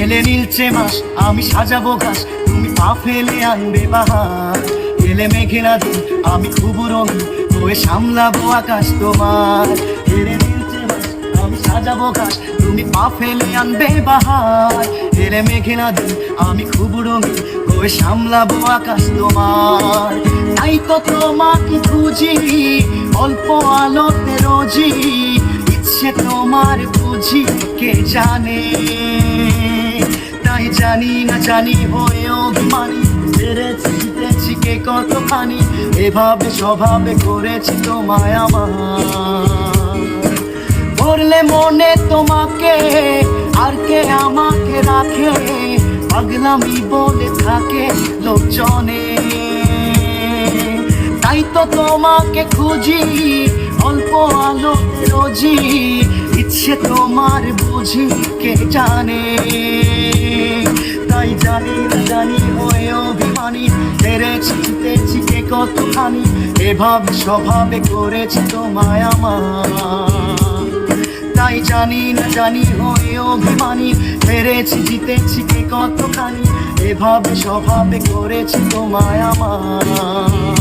এলে নীলচে মাস আমি সাজাবো ঘাস, তুমি পা ফেলে আনবে বাহার। এলে মেঘেরা দিন আমি খুব রঙিন হয়ে সামলাবো আকাশ তোমার। এলে নীলচে মাস আমি সাজাবো ঘাস, তুমি পা ফেলে আনবে বাহার। এলে মেঘেরা দিন আমি খুব রঙিন হয়ে সামলাবো আকাশ তোমার। তাই তো তোমাকে খুঁজি অল্প আলোতে রোজি, ইচ্ছে তোমার বুঝি কে জানে। তাই জানি না জানি হয়ে অভিমানী, হেরেছি জিতেছি কে কতখানি, এভাবে স্বভাবে করেছি তোমায় আমার। পড়লে মনে তোমাকে আর কে আমাকে রাখে, পাগলামি বলে থাকে লোকজনে। তাই তো তোমাকে খুঁজি অল্প আলো রোজি, ইচ্ছে তোমার বুঝি কে জানে। তাই জানি না জানি হয়ে অভিমানী, হেরেছি জিতেছি কে কতখানি, এভাবে স্বভাবে করেছি তোমায় আমার। তাই জানি না জানি হয়ে অভিমানী, হেরেছি জিতেছি কে কতখানি, এভাবে স্বভাবে করেছি তোমায় আমার।